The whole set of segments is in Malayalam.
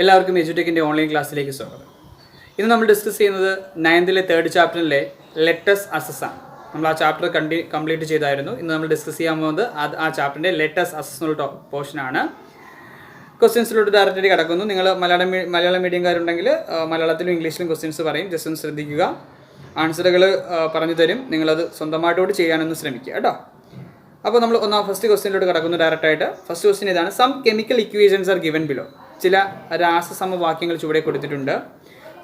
എല്ലാവർക്കും എജ്യൂടെക്കിൻ്റെ ഓൺലൈൻ ക്ലാസ്സിലേക്ക് സ്വാഗതം. ഇന്ന് നമ്മൾ ഡിസ്കസ് ചെയ്യുന്നത് 9th 3rd ചാപ്റ്ററിലെ ലെറ്റസ് അസസ് ആണ്. നമ്മൾ ആ ചാപ്റ്റർ കംപ്ലീറ്റ് ചെയ്തായിരുന്നു. ഇന്ന് നമ്മൾ ഡിസ്കസ് ചെയ്യാൻ പോകുന്നത് ആ ചാപ്റ്ററിൻ്റെ ലെറ്റസ് അസസ് എന്നുള്ള പോർഷനാണ്. ക്വസ്റ്റ്യൻസിലോട്ട് ഡയറക്റ്റായിട്ട് കിടക്കുന്നു. നിങ്ങൾ മലയാളം മീഡിയംകാരുണ്ടെങ്കിൽ മലയാളത്തിലും ഇംഗ്ലീഷിലും ക്വസ്റ്റ്യൻസ് പറയും. ജസ്റ്റ് ഒന്ന് ശ്രദ്ധിക്കുക. ആൻസറുകൾ പറഞ്ഞു തരും. നിങ്ങളത് സ്വന്തമായിട്ടോട് ചെയ്യാനൊന്ന് ശ്രമിക്കുക കേട്ടോ. അപ്പോൾ നമ്മൾ ഫസ്റ്റ് ക്വസ്റ്റ്യനിലോട്ട് കിടക്കുന്നു ഡയറക്റ്റായിട്ട്. ഫസ്റ്റ് ക്വസ്റ്റ്യൻ ഇതാണ്: some chemical equations are given below. ചില രാസസമവാക്യങ്ങൾ ചുവടെ കൊടുത്തിട്ടുണ്ട്.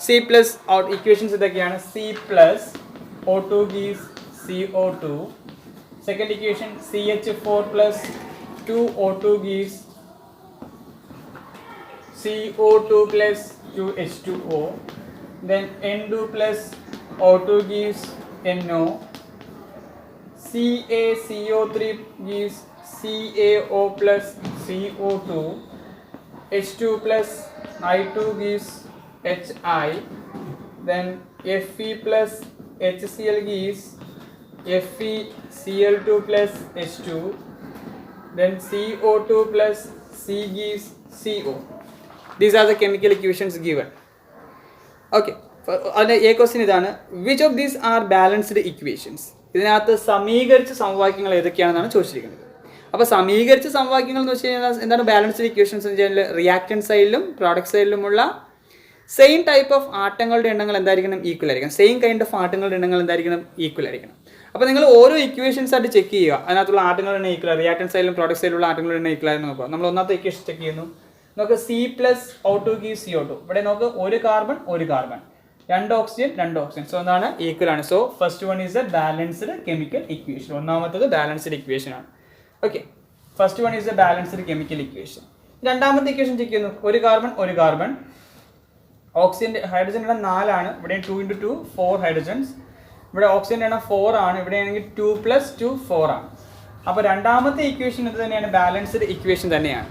സി പ്ലസ് ഇക്വേഷൻസ് ഇതൊക്കെയാണ്. C plus O2 gives CO2. Second equation CH4 plus 2O2 gives CO2 plus 2H2O. Then N2 plus O2 gives NO. CaCO3 gives CaO plus CO2. H2 plus I2 gives HI. Then Fe plus HCl gives FeCl2 plus H2. Then CO2 plus C gives CO. These are the chemical equations given. Okay. A question ഇതാണ്: which of these are balanced equations? ഇതിനകത്ത് സമീകരിച്ച സമവാക്യങ്ങൾ ഏതൊക്കെയാണെന്നാണ് ചോദിച്ചിരിക്കുന്നത്. അപ്പോൾ സമീകരിച്ച സമവാക്യങ്ങൾ എന്ന് വെച്ച് കഴിഞ്ഞാൽ എന്താണ് ബാലൻസ്ഡ് ഇക്വേഷൻസ് എന്ന് വെച്ചാൽ റിയാക്റ്റൻറ്റ് സൈഡിലും പ്രോഡക്റ്റ് സൈഡിലുമുള്ള സെയിം ടൈപ്പ് ഓഫ് ആറ്റങ്ങളുടെ എണ്ണങ്ങൾ എന്തായിരിക്കണം? ഈക്വൽ ആയിരിക്കണം. സെയിം കൈൻഡ് ഓഫ് ആറ്റങ്ങളുടെ എണ്ണങ്ങൾ എന്തായിരിക്കണം? ഈക്വൽ ആയിരിക്കണം. അപ്പോൾ നിങ്ങൾ ഓരോ ഇക്വേഷൻസ് ആയിട്ട് ചെക്ക് ചെയ്യുക. അതിനകത്തുള്ള ആറ്റങ്ങളുടെ എണ്ണം ഈക്വൽ, റിയാക്റ്റൻറ്റ് സൈഡിലും പ്രോഡക്റ്റ് സൈഡിലുള്ള ആറ്റങ്ങളുടെ എണ്ണം ഈക്വൽ ആയിരുന്നു നോക്കുക. നമ്മൾ ഒന്നാമത്തെ ഇക്വേഷൻ ചെക്ക് ചെയ്യുന്നു. നമുക്ക് C plus O2 gives CO2. ഇവിടെ നമുക്ക് ഒരു കാർബൺ, രണ്ട് ഓക്സിജൻ. സോ എന്താണ്? ഈക്വൽ ആണ്. So first one is A balanced chemical equation. ഒന്നാമത്തത് ബാലൻസ്ഡ് ഇക്വേഷൻ ആണ്. Okay, first one is A balanced chemical equation. രണ്ടാമത്തെ ഇക്വേഷൻ ചെക്ക് ചെയ്യുന്നു. ഒരു കാർബൺ. ഓക്സിജൻ ഹൈഡ്രജൻ എണ്ണം 4 ആണ്. ഇവിടെ 2 × 2 4 ഹൈഡ്രജൻസ്. ഇവിടെ ഓക്സിജൻ എണ്ണം 4 ആണ്. ഇവിടെ ആണെങ്കിൽ 2 + 2 4 ആണ്. അപ്പോൾ രണ്ടാമത്തെ ഇക്വേഷൻ ഇത് തന്നെയാണ്, ബാലൻസ്ഡ് ഇക്വേഷൻ തന്നെയാണ്.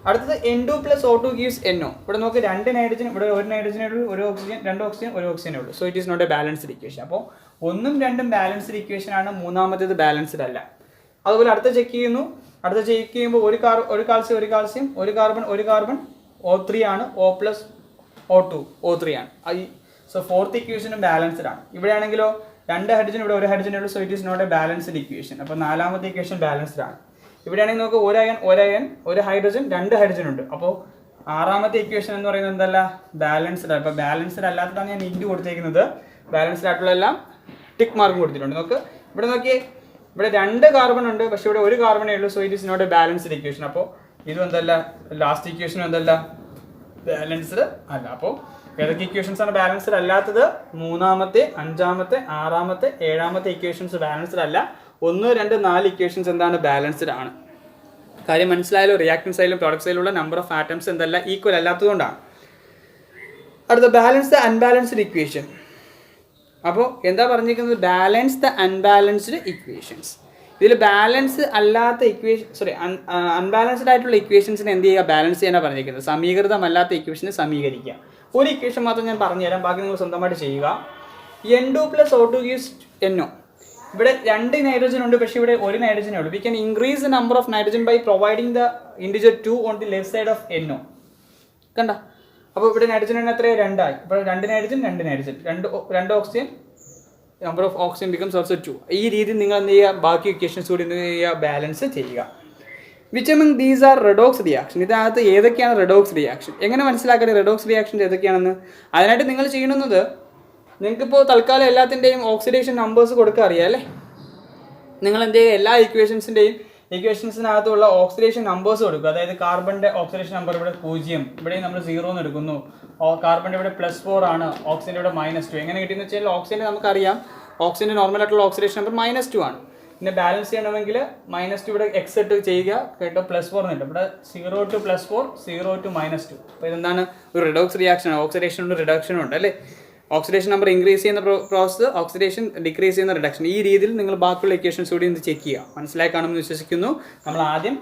അടുത്തത് N2 + O2 gives NO. ഇവിടെ നമുക്ക് 2 നൈട്രജൻ, ഇവിടെ ഒരു നൈട്രജനേ ഉള്ളൂ, ഒരു ഓക്സിജൻ, 2 ഓക്സിജൻ, ഒരു ഓക്സിജനേ ഉള്ളൂ. So it is not a balanced equation. അപ്പോൾ 1ഉം 2ഉം ബാലൻസ്ഡ് ഇക്വേഷൻ ആണ്, മൂന്നാമത്തേത് ബാലൻസ്ഡ് അല്ല. അതുപോലെ അടുത്ത ചെക്ക് ചെയ്യുമ്പോൾ ഒരു കാൽസ്യം, ഒരു കാർബൺ O3 ആണ്, O + O2 O3 ആണ്. സോ ഫോർത്ത് ഇക്വേഷനും ബാലൻസ്ഡ് ആണ്. ഇവിടെ ആണെങ്കിലോ 2 ഹൈഡ്രജൻ, ഇവിടെ ഒരു ഹൈഡ്രജനേ ഉള്ളൂ. So it is not a balanced equation. അപ്പോൾ നാലാമത്തെ ഇക്വേഷൻ ബാലൻസ്ഡ് ആണ്. ഇവിടെയാണെങ്കിൽ നമുക്ക് ഒരു ഹൈഡ്രജൻ, 2 ഹൈഡ്രജൻ ഉണ്ട്. അപ്പോൾ ആറാമത്തെ ഇക്വേഷൻ എന്ന് പറയുന്നത് എന്തല്ല? ബാലൻസ്ഡ് ആണ്. അപ്പോൾ ബാലൻസ്ഡ് അല്ലാത്തതാണ് ഞാൻ ഇൻറ്റു കൊടുത്തേക്കുന്നത്. ബാലൻസ്ഡ് ആയിട്ടുള്ള എല്ലാം ടിക്ക് മാർക്ക് കൊടുത്തിട്ടുണ്ട്. ഇവിടെ നോക്കിയേ, ഇവിടെ 2 കാർബൺ ഉണ്ട്, പക്ഷേ ഇവിടെ ഒരു കാർബണേ ഉള്ളൂ. So it is not a balanced equation. അപ്പോൾ ഇതും എന്തല്ല, ലാസ്റ്റ് ഇക്വേഷനും എന്തല്ല, ബാലൻസ്ഡ് അല്ല. അപ്പോൾ ഏതൊക്കെ ഇക്വേഷൻസ് ആണ് ബാലൻസ്ഡ് അല്ലാത്തത്? മൂന്നാമത്തെ, അഞ്ചാമത്തെ, ആറാമത്തെ, ഏഴാമത്തെ ഇക്വേഷൻസ് ബാലൻസ്ഡ് അല്ല. 1, 2, 4 ഇക്വേഷൻസ് എന്താണ്? ബാലൻസ്ഡ് ആണ്. കാര്യം മനസ്സിലായാലോ? റിയാക്റ്റൻറ്റ് സൈഡിലും പ്രോഡക്റ്റ് സൈഡിലുള്ള നമ്പർ ഓഫ് ആറ്റംസ് എന്തല്ല, ഈക്വൽ അല്ലാത്തതുകൊണ്ടാണ്. അടുത്ത ബാലൻസ്ഡ് അൺബാലൻസ്ഡ് ഇക്വേഷൻ. അപ്പോൾ എന്താ പറഞ്ഞിരിക്കുന്നത്? Balanced unbalanced equations. ഇതിൽ ബാലൻസ് അല്ലാത്ത അൺബാലൻസ്ഡ് ആയിട്ടുള്ള ഇക്വേഷൻസിന് എന്ത് ചെയ്യുക? ബാലൻസ് ചെയ്യാനാണ് പറഞ്ഞിരിക്കുന്നത്. സമീകൃതമല്ലാത്ത ഇക്വേഷനെ സമീകരിക്കുക. ഒരു ഇക്വേഷൻ മാത്രം ഞാൻ പറഞ്ഞുതരാം, ബാക്കി നിങ്ങൾ സ്വന്തമായിട്ട് ചെയ്യുക. N2 + O2 gives NO. ഇവിടെ 2 നൈട്രജൻ ഉണ്ട്, പക്ഷേ ഇവിടെ ഒരു നൈട്രജനേ ഉള്ളൂ. We can increase the number of nitrogen by providing the integer 2 on the left side of NO. കണ്ട? അപ്പോൾ ഇവിടെ നൈട്രജൻ എണ്ണം എത്രയാണ്? 2 ആയി. ഇപ്പോൾ 2 nitrogen, 2 oxygen, number of oxygen becomes also 2. ഈ രീതിയിൽ നിങ്ങൾ എന്ത് ചെയ്യുക? ബാക്കി ഇക്വേഷൻസ് കൂടി എന്ത് ചെയ്യുക? ബാലൻസ് ചെയ്യുക. Which among these are redox reaction? ഇതിനകത്ത് ഏതൊക്കെയാണ് റെഡോക്സ് റിയാക്ഷൻ? എങ്ങനെ മനസ്സിലാക്കട്ടെ റെഡോക്സ് റിയാക്ഷൻസ് ഏതൊക്കെയാണെന്ന്? അതിനായിട്ട് നിങ്ങൾ ചെയ്യുന്നത്, നിങ്ങൾക്കിപ്പോൾ തൽക്കാലം എല്ലാത്തിൻ്റെയും ഓക്സിഡേഷൻ നമ്പേഴ്സ് കൊടുക്കുക അറിയാം അല്ലേ? നിങ്ങൾ എന്ത് ചെയ്യുക? എല്ലാ ഇക്വേഷൻസിനകത്തുള്ള ഓക്സിഡേഷൻ നമ്പേഴ്സ് കൊടുക്കുക. അതായത് കാർബണിൻ്റെ ഓക്സിഡേഷൻ നമ്പർ ഇവിടെ 0, ഇവിടെ നമ്മൾ 0 എന്ന് എടുക്കുന്നു. കാർബണിൻ്റെ ഇവിടെ +4 ആണ്, ഓക്സിജൻ്റെ ഇവിടെ -2. എങ്ങനെ കിട്ടിയെന്ന് വെച്ചാൽ ഓക്സിജൻ്റെ നമുക്കറിയാം, ഓക്സിജൻ്റെ നോർമലായിട്ടുള്ള ഓക്സിഡേഷൻ നമ്പർ -2 ആണ്. പിന്നെ ബാലൻസ് ചെയ്യണമെങ്കിൽ -2 ഇവിടെ എക്സ് ഇട്ട് ചെയ്യുക കേട്ടോ, +4 കിട്ടും. ഇവിടെ 0 to +4, 0 to -2. അപ്പോൾ ഇതെന്താണ്? ഒരു റിഡോക്സ് റിയാക്ഷൻ ആണ്. ഓക്സിഡേഷനുണ്ട്, റിഡക്ഷനും ഉണ്ട് അല്ലേ? ഓക്സിഡേഷൻ നമ്പർ ഇൻക്രീസ് ചെയ്യുന്ന പ്രോസസ്, ഓക്സിഡേഷൻ ഡിക്രീസ് ചെയ്യുന്ന റിഡക്ഷൻ. ഈ രീതിയിൽ നിങ്ങൾ ബാക്കിയുള്ള ഇക്വേഷൻസ് കൂടി ഒന്ന് ചെക്ക് ചെയ്യുക. മനസ്സിലായി കാണുമെന്ന് വിശ്വസിക്കുന്നു. നമ്മൾ ആദ്യം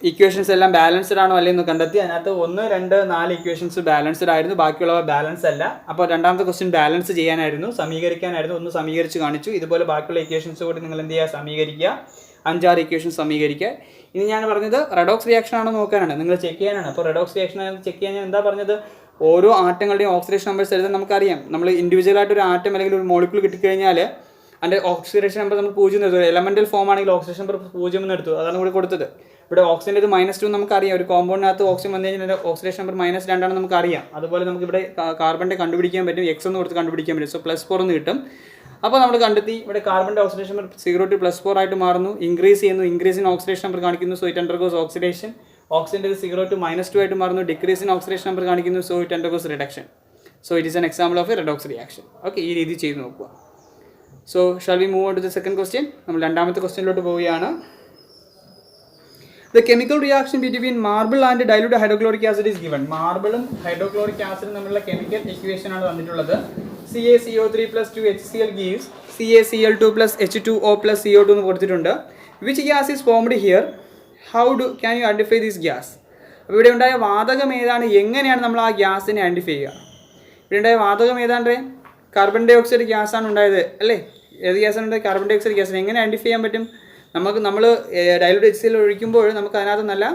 ഇക്വേഷൻസ് എല്ലാം ബാലൻസ്ഡ് ആണോ അല്ലെന്ന് കണ്ടെത്തി. അതിനകത്ത് 1, 2, 4 ഇക്വേഷൻസ് ബാലൻസ്ഡ് ആയിരുന്നു, ബാക്കിയുള്ളവ ബാലൻസ് അല്ല. അപ്പോൾ രണ്ടാമത്തെ ക്വസ്റ്റ്യൻ ബാലൻസ് ചെയ്യാനായിരുന്നു, സമീകരിക്കാനായിരുന്നു. ഒന്ന് സമീകരിച്ച് കാണിച്ചു. ഇതുപോലെ ബാക്കിയുള്ള ഇക്വേഷൻസ് കൂടി നിങ്ങൾ എന്ത് ചെയ്യുക, സമീകരിക്കുക. 5-6 ഇക്വേഷൻസ് സമീകരിക്കുക. ഇനി ഞാൻ പറഞ്ഞത് റെഡോക്സ് റിയാക്ഷൻ ആണോ നോക്കാനാണ്, നിങ്ങൾ ചെക്ക് ചെയ്യാനാണ്. അപ്പോൾ റെഡോക്സ് റിയാക്ഷൻ ചെക്ക് ചെയ്യാൻ ഞാൻ എന്താ പറഞ്ഞത്, ഓരോ ആറ്റങ്ങളുടെയും ഓക്സിഡേഷൻ നമ്പേഴ്സ് എഴുതാൻ നമുക്കറിയാം. നമ്മൾ ഇൻഡിവിജ്വലായിട്ട് ഒരു ആറ്റം അല്ലെങ്കിൽ ഒരു മോളിക്യൂൾ കിട്ടിക്കഴിഞ്ഞാൽ അതിൻ്റെ ഓക്സിഡേഷൻ നമ്പർ നമ്മൾ 0 എടുത്തു. എലമെൻ്റൽ ഫോം ആണെങ്കിൽ ഓക്സിഡേഷൻ നമ്പർ 0 എന്ന് എടുത്തു. അതാണ് ഇവിടെ കൊടുത്തത്. ഇവിടെ ഓക്സിജൻ്റെ -2 നമുക്കറിയാം. ഒരു കോമ്പൗണ്ടിനകത്ത് ഓക്സിജൻ വന്നു കഴിഞ്ഞാൽ ഓക്സിഡേഷൻ നമ്പർ -2 ആണെന്ന് നമുക്കറിയാം. അതുപോലെ നമുക്ക് ഇവിടെ കാർബണിൻ്റെ കണ്ടുപിടിക്കാൻ പറ്റും, X എന്ന് കൊടുത്ത് കണ്ടുപിടിക്കാൻ പറ്റും. സോ +4 എന്ന് കിട്ടും. അപ്പോൾ നമ്മൾ കണ്ടെത്തി ഇവിടെ കാർബണിൻ്റെ ഓക്സിഡേഷൻ നമ്പർ 0 to +4 ആയിട്ട് മാറുന്നു, ഇൻക്രീസ് ചെയ്യുന്നു. ഇൻക്രീസ് ഇൻ ഓക്സിഡേഷൻ നമ്പർ കാണിക്കുന്നു, സോ ഇറ്റ് അണ്ടർഗോസ് ഓക്സിഡേഷൻ. ഓക്സിജൻ്റെ 0 to -2 ആയിട്ട് മാറുന്നു, ഡിക്രീസ് ഇൻ ഓക്സിഡേഷൻ നമ്പർ കാണിക്കുന്നു, so it undergoes reduction. So it is an example of a redox reaction. Okay, ഈ രീതി ചെയ്ത് നോക്കുക. So shall we move on to the second question. നമ്മൾ രണ്ടാമത്തെ ക്വസ്റ്റ്യനിലോട്ട് പോവുകയാണ്. The chemical reaction between marble and dilute hydrochloric acid is given. മാർബിളും ഹൈഡ്രോക്ലോറിക് ആസിഡും തമ്മിലുള്ള കെമിക്കൽ ഇക്വേഷൻ ആണ് തന്നിട്ടുള്ളത്. CaCO3 + 2HCl gives CaCl2 + H2O + CO2 എന്ന് കൊടുത്തിട്ടുണ്ട്. Which gas is formed here? How can you identify this gas? അപ്പോൾ ഇവിടെ ഉണ്ടായ വാതകം ഏതാണ്, എങ്ങനെയാണ് നമ്മൾ ആ ഗ്യാസിനെ ഐഡൻറ്റിഫൈ ചെയ്യുക? ഇവിടെ ഉണ്ടായ വാതകം ഏതാണ്ട് കാർബൺ ഡൈ ഓക്സൈഡ് ഗ്യാസാണ് ഉണ്ടായത് അല്ലേ? ഏത് ഗ്യാസാണ് ഉണ്ടായത്? കാർബൺ ഡൈ ഓക്സൈഡ് ഗ്യാസിനെ എങ്ങനെ ഐഡൻറ്റിഫൈ ചെയ്യാൻ പറ്റും? നമ്മൾ ഡൈലൂട്ട് HCl ഒഴിക്കുമ്പോൾ നമുക്ക് അതിനകത്ത് നല്ല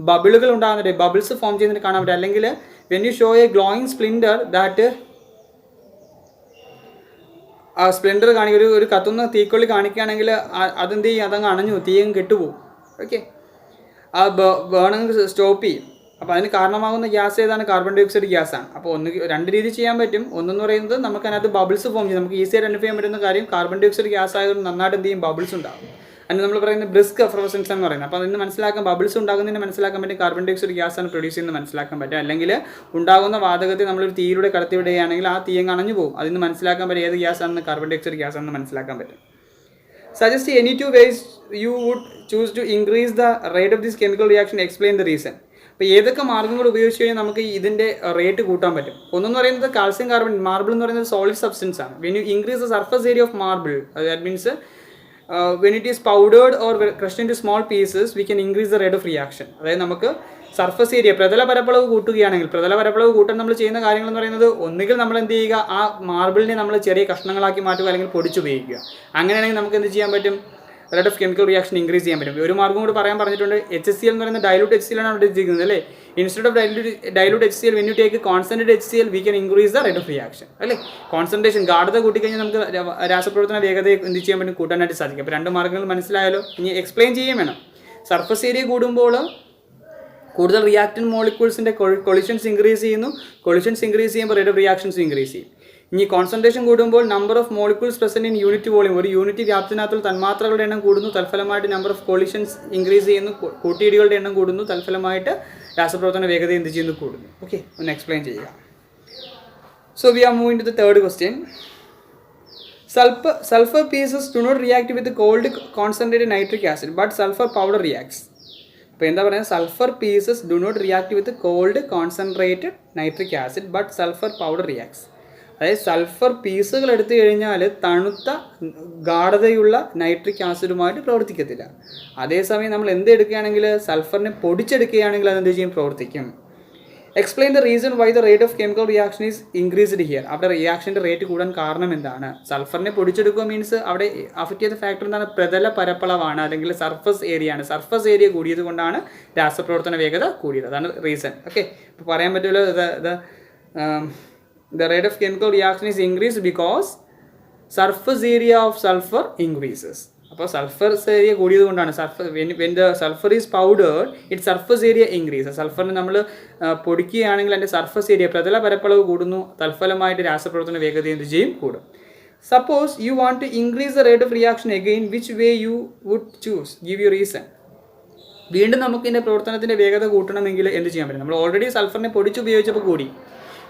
ബബിളുകൾ ഉണ്ടാകുന്നുണ്ട്, ബബിൾസ് ഫോം ചെയ്യുന്നതിന് കാണാൻ പറ്റും. അല്ലെങ്കിൽ when you show a glowing splinter that, ആ സ്പ്ലിൻഡർ ഒരു കത്തുന്ന തീക്കൊള്ളി കാണിക്കുകയാണെങ്കിൽ അതെന്ത് ചെയ്യും, അതങ്ങ് അണഞ്ഞു, തീയങ്ങ് കെട്ടുപോകും. ഓക്കെ, ആ ബേണിങ് സ്റ്റോപ്പ് ചെയ്യും. അപ്പോൾ അതിന് കാരണമാകുന്ന ഗ്യാസ് ഏതാണ്? കാർബൺ ഡൈ ഓക്സൈഡ് ഗ്യാസാണ്. അപ്പോൾ രണ്ട് രീതി ചെയ്യാൻ പറ്റും. ഒന്നെന്ന് പറയുന്നത് നമുക്ക് അതിനകത്ത് ബബിൾസ് ഫോം ചെയ്യും. നമുക്ക് ഈസി ഐഡൻറ്റിഫൈ ചെയ്യാൻ പറ്റുന്ന കാര്യം കാർബൺ ഡൈ ഓക്സൈഡ് ഗ്യാസ് ആയതുകൊണ്ട് നന്നായിട്ട് എന്ത് ചെയ്യും, ബബിൾസ് ഉണ്ടാകും. അതിന് നമ്മൾ പറയുന്നത് ബ്രിസ്ക് എഫ്ലോറസൻസ് എന്ന് പറയുന്നത്. അപ്പോൾ അതിന് മനസ്സിലാക്കാൻ, ബബിൾസ് ഉണ്ടാകുന്നതിന് മനസ്സിലാക്കാൻ പറ്റും കാർബൺ ഡൈ ഓക്സൈഡ് ഗ്യാസാണ് പ്രൊഡ്യൂസ് ചെയ്യുന്നത് മനസ്സിലാക്കാൻ പറ്റും. അല്ലെങ്കിൽ ഉണ്ടാകുന്ന വാതകത്തെ നമ്മളൊരു തീയിലൂടെ കടത്തിവിടുകയാണെങ്കിൽ ആ തീയങ്ങ് അണഞ്ഞു പോകും. അതിന് മനസ്സിലാക്കാൻ പറ്റും ഏത് ഗ്യാസാണെന്ന്, കാർബൺ ഡൈ ഓക്സൈഡ് ഗ്യാസാണെന്ന് മനസ്സിലാക്കാൻ പറ്റും. Suggest any 2 ways you would choose to increase the rate of this chemical reaction. Explain the reason. അപ്പോൾ ഏതൊക്കെ മാർഗ്ഗങ്ങൾ ഉപയോഗിച്ച് കഴിഞ്ഞാൽ നമുക്ക് ഇതിൻ്റെ റേറ്റ് കൂട്ടാൻ പറ്റും? ഒന്നെന്ന് പറയുന്നത് കാൽസ്യം കാർബൺ. മാർബിൾ എന്ന് പറയുന്നത് സോളിഡ് സബ്സ്റ്റൻസ് ആണ്. When you increase the surface area of marble, that means when it is powdered or crushed into small pieces, we can increase the rate of reaction. അതായത് നമുക്ക് സർഫസ് ഏരിയ, പ്രതല പരപ്പളവ് കൂട്ടുകയാണെങ്കിൽ, പ്രതല പരപ്പളവ് കൂട്ടാൻ നമ്മൾ ചെയ്യുന്ന കാര്യങ്ങൾ എന്ന് പറയുന്നത് ഒന്നുകിൽ നമ്മൾ എന്ത് ചെയ്യുക, ആ മാർബിളിനെ നമ്മൾ ചെറിയ കഷ്ണങ്ങളാക്കി മാറ്റുക, അല്ലെങ്കിൽ പൊടിച്ചുപയോഗിക്കുക. അങ്ങനെയാണെങ്കിൽ നമുക്ക് എന്ത് ചെയ്യാൻ പറ്റും, rate of chemical reaction increase ചെയ്യാൻ പറ്റും. ഒരു മാർഗ്ഗം കൂടി പറഞ്ഞിട്ടുണ്ട്. HCl എന്ന് പറയുന്നത് ഡൈലൂട്ട് HCl ആണ് ഉദ്ദേശിക്കുന്നത് അല്ലേ? Instead of dilute HCl, when you take concentrate HCl, V can increase the rate of reaction അല്ലേ? കോൺസെൻട്രേഷൻ, ഗാഢത കൂട്ടിക്കഴിഞ്ഞാൽ നമുക്ക് രാസപ്രവർത്തന വേഗതയെ എന്ത് ചെയ്യാൻ പറ്റും, കൂട്ടാനായിട്ട് സാധിക്കും. അപ്പോൾ രണ്ട് മാർഗ്ഗങ്ങൾ മനസ്സിലായാലോ? ഇനി എക്സ്പ്ലെയിൻ ചെയ്യാൻ വേണം. സർഫസ് ഏരിയ കൂടുമ്പോൾ കൂടുതൽ റിയാക്റ്റന്റ് മോളിക്യൂൾസിൻ്റെ കൊളിഷൻസ് ഇൻക്രീസ് ചെയ്യുന്നു. കൊളിഷൻസ് ഇൻക്രീസ് ചെയ്യുമ്പോൾ റേറ്റ് ഓഫ് റിയാക്ഷൻസ് ഇൻക്രീസ് ചെയ്യും. ഇനി കോൺസെൻട്രേഷൻ കൂടുമ്പോൾ number of molecules present in unit volume, ഒരു യൂണിറ്റ് വ്യാപ്തിനകത്തുള്ള തന്മാത്രകളുടെ എണ്ണം കൂടുന്നു. തൽഫലമായിട്ട് നമ്പർ ഓഫ് കൊളിഷൻസ് ഇൻക്രീസ് ചെയ്യുന്നു. കൂട്ടിയിടികളുടെ എണ്ണം കൂടുന്നു. തൽഫലമായിട്ട് രാസപ്രവർത്തന വേഗത എന്ത് ചെയ്യുന്നു, കൂടുന്നു. ഓക്കെ, ഒന്ന് എക്സ്പ്ലെയിൻ ചെയ്യുക. So we are moving to the third question. Sulfur pieces do not react with cold concentrated nitric acid, but sulfur powder reacts. അപ്പോൾ എന്താ പറയുക, sulphur pieces do not react with cold concentrated nitric acid, but sulphur powder reacts. അതായത് സൾഫർ പീസുകൾ എടുത്തു കഴിഞ്ഞാൽ തണുത്ത ഗാഢതയുള്ള നൈട്രിക് ആസിഡുമായിട്ട് പ്രവർത്തിക്കത്തില്ല. അതേസമയം നമ്മൾ എന്ത് എടുക്കുകയാണെങ്കിൽ, സൾഫറിനെ പൊടിച്ചെടുക്കുകയാണെങ്കിൽ അതെന്ത് ചെയ്യും, പ്രവർത്തിക്കും. Explain the reason why the rate of chemical reaction is increased here. അവിടെ റിയാക്ഷൻ്റെ റേറ്റ് കൂടാൻ കാരണം എന്താണ്? സൾഫറിനെ പൊടിച്ചെടുക്കുക മീൻസ് അവിടെ അഫക്റ്റ് ചെയ്ത ഫാക്ടർ എന്താണ്? പ്രതല പരപ്പളവാണ്, അല്ലെങ്കിൽ സർഫസ് ഏരിയ ആണ്. സർഫസ് ഏരിയ കൂടിയത് കൊണ്ടാണ് രാസപ്രവർത്തന വേഗത കൂടിയത്. അതാണ് റീസൺ. ഓക്കെ, ഇപ്പോൾ പറയാൻ പറ്റുമല്ലോ, the rate of chemical reaction is increased because surface area of sulfur increases. അപ്പോൾ സൾഫർ ഏരിയ കൂടിയത് കൊണ്ടാണ്. when the sulfur is powdered, its surface area increases. സൾഫറിന് നമ്മൾ പൊടിക്കുകയാണെങ്കിൽ അതിൻ്റെ സർഫസ് ഏരിയ, പ്രതല പരപ്പളവ് കൂടുന്നു. തൽഫലമായിട്ട് രാസപ്രവർത്തന വേഗത എന്ത് ചെയ്യും, കൂടും. Suppose you want to increase the rate of reaction again, which way you would choose? Give you reason. വീണ്ടും നമുക്ക് ഇതിൻ്റെ പ്രവർത്തനത്തിൻ്റെ വേഗത കൂട്ടണമെങ്കിൽ എന്ത് ചെയ്യാൻ പറ്റും? നമ്മൾ ഓൾറെഡി സൾഫറിനെ പൊടിച്ചുപയോഗിച്ചപ്പോൾ കൂടി,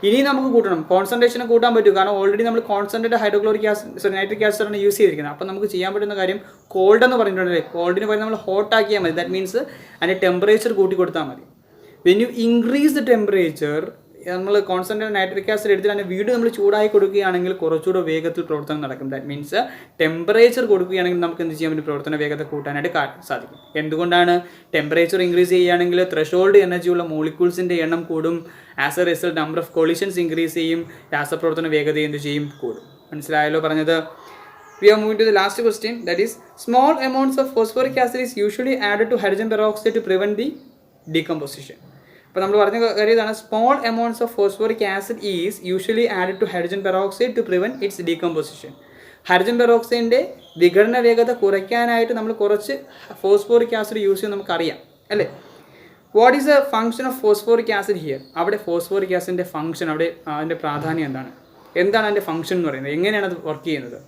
ഇനി നമുക്ക് കൂട്ടണം. കോൺസെൻട്രേഷനെ കൂട്ടാൻ പറ്റും, കാരണം ഓൾറെഡി നമ്മൾ കോൺസെൻട്രേറ്റ് ഹൈഡ്രോക്ലോറിക് ആസിഡ്, നൈട്രിക് ആസിഡാണ് യൂസ് ചെയ്തിരിക്കുന്നത്. അപ്പോൾ നമുക്ക് ചെയ്യാൻ പറ്റുന്ന കാര്യം കോൾഡ് എന്ന് പറഞ്ഞിട്ടുണ്ടല്ലേ, കോൾഡിന് പകരം നമ്മൾ ഹോട്ട് ആക്കിയാൽ മതി. ദാറ്റ് മീൻസ് അതിൻ്റെ ടെമ്പറേച്ചർ കൂട്ടി കൊടുത്താൽ മതി. When you increase the temperature, നമ്മൾ കോൺസെൻട്രേറ്റ് നൈട്രിക് ആസിഡ് എടുത്തിട്ട് അതിനെ വീണ്ടും നമ്മൾ ചൂടായി കൊടുക്കുകയാണെങ്കിൽ കുറച്ചുകൂടെ വേഗത്തിൽ പ്രവർത്തനം നടക്കും. ദാറ്റ് മീൻസ് ടെമ്പറേച്ചർ കൊടുക്കുകയാണെങ്കിൽ നമുക്ക് എന്ത് ചെയ്യാൻ പറ്റും, പ്രവർത്തന വേഗത കൂട്ടാനായിട്ട് സാധിക്കും. എന്തുകൊണ്ടാണ്? ടെമ്പറേച്ചർ ഇൻക്രീസ് ചെയ്യുകയാണെങ്കിൽ ത്രെഷോൾഡ് എനർജിയുള്ള മോളിക്യൂൾസിൻ്റെ എണ്ണം കൂടും. As A result number of collisions increase ചെയ്യും. രാസപ്രവർത്തന വേഗത എന്ത് ചെയ്യും, കൂടും. മനസ്സിലായല്ലോ പറഞ്ഞത്? We are moving to the last question, that is small amounts of phosphoric acid is usually added to hydrogen peroxide to prevent the decomposition. അപ്പോൾ നമ്മൾ പറഞ്ഞ കാര്യം ഇതാണ്, small amounts of phosphoric acid is usually added to hydrogen peroxide to prevent its decomposition. Hydrogen പെറോക്സൈഡിൻ്റെ വിഘടന വേഗത കുറയ്ക്കാനായിട്ട് നമ്മൾ കുറച്ച് ഫോസ്ഫോറിക് ആസിഡ് യൂസ് ചെയ്യും, നമുക്കറിയാം അല്ലേ? What is A function of phosphoric acid here? അവിടെ ഫോസ്ഫോറിക് ആസിഡിൻ്റെ ഫംഗ്ഷൻ, അവിടെ അതിൻ്റെ പ്രാധാന്യം എന്താണ് അതിൻ്റെ ഫംഗ്ഷൻ എന്ന് പറയുന്നത്, എങ്ങനെയാണ് അത് വർക്ക് ചെയ്യുന്നത്?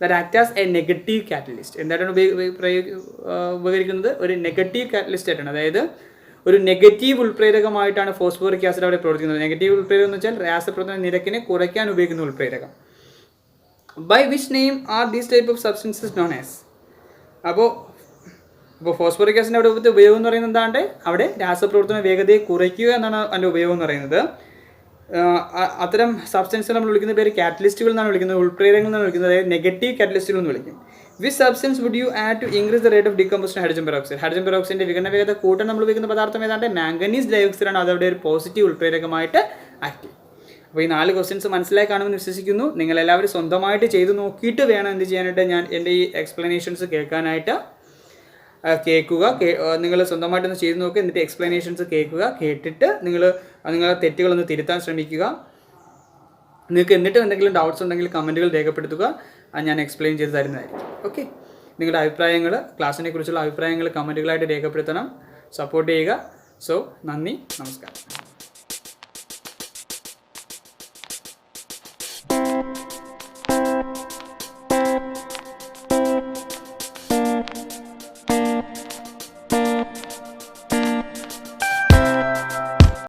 That act as A negative catalyst. എന്താണ് ഉപകരിക്കുന്നത്? ഒരു നെഗറ്റീവ് കാറ്റലിസ്റ്റ് ആയിട്ടാണ്. അതായത് ഒരു നെഗറ്റീവ് ഉൾപ്രേരകമായിട്ടാണ് ഫോസ്ഫോറിക് ആസിഡ് അവിടെ പ്രവർത്തിക്കുന്നത്. നെഗറ്റീവ് ഉൾപ്രേരകം എന്ന് വെച്ചാൽ രാസപ്രവർത്തന നിരക്കിനെ കുറയ്ക്കാൻ ഉപയോഗിക്കുന്ന ഉൾപ്രേരകം. By which name are these type of substances known as? അപ്പോൾ ഫോസ്ഫോറിക് ആസിഡിൻ്റെ അവിടെ ഉപയോഗം എന്ന് പറയുന്നത് എന്താണ്ട്, അവിടെ രാസപ്രവർത്തന വേഗതയെ കുറയ്ക്കുക എന്നാണ് അതിൻ്റെ ഉപയോഗം എന്ന് പറയുന്നത്. അത്തരം സബ്സ്റ്റൻസ് നമ്മൾ വിളിക്കുന്ന പേര് കാറ്റലിസ്റ്റുകൾ എന്നാണ് വിളിക്കുന്നത്, ഉൾപ്രേരകങ്ങൾ എന്നാണ് വിളിക്കുന്നത്. അതായത് നെഗറ്റീവ് കാറ്റലിസ്റ്റുകൾ എന്ന് വിളിക്കും. Which substance would you add to increase the rate of decomposition hydrogen peroxide? Hydrogen പെറോക്സൈഡിൻ്റെ വിഘടന വേഗത കൂട്ടാൻ നമ്മൾ ഉപയോഗിക്കുന്ന പദാർത്ഥം ഏതാണ്ട് മാംഗനീസ് ഡയോക്സൈഡ് ആണ്. അതവിടെ ഒരു പോസിറ്റീവ് ഉൾപ്രേരകമായിട്ട് ആക്ട് ചെയ്യും. അപ്പോൾ ഈ 4 ക്വസ്റ്റ്യൻസ് മനസ്സിലായി കാണുമെന്ന് വിശ്വസിക്കുന്നു. നിങ്ങളെല്ലാവരും സ്വന്തമായിട്ട് ചെയ്ത് നോക്കിയിട്ട് വേണം എന്ത് ചെയ്യാനായിട്ട്, ഞാൻ എൻ്റെ ഈ എക്സ്പ്ലനേഷൻസ് കേൾക്കാനായിട്ട്. കേൾക്കുക, നിങ്ങൾ സ്വന്തമായിട്ടൊന്ന് ചെയ്ത് നോക്കുക, എന്നിട്ട് എക്സ്പ്ലനേഷൻസ് കേൾക്കുക. കേട്ടിട്ട് നിങ്ങളുടെ തെറ്റുകളൊന്ന് തിരുത്താൻ ശ്രമിക്കുക. നിങ്ങൾക്ക് എന്നിട്ട് എന്തെങ്കിലും ഡൗട്ട്സ് ഉണ്ടെങ്കിൽ കമൻറ്റുകൾ രേഖപ്പെടുത്തുക, ഞാൻ എക്സ്പ്ലെയിൻ ചെയ്ത് തരുന്നതായിരിക്കും. ഓക്കെ, നിങ്ങളുടെ അഭിപ്രായങ്ങൾ, ക്ലാസ്സിനെ കുറിച്ചുള്ള അഭിപ്രായങ്ങൾ കമൻറ്റുകളായിട്ട് രേഖപ്പെടുത്തണം. സപ്പോർട്ട് ചെയ്യുക. സോ നന്ദി, നമസ്കാരം.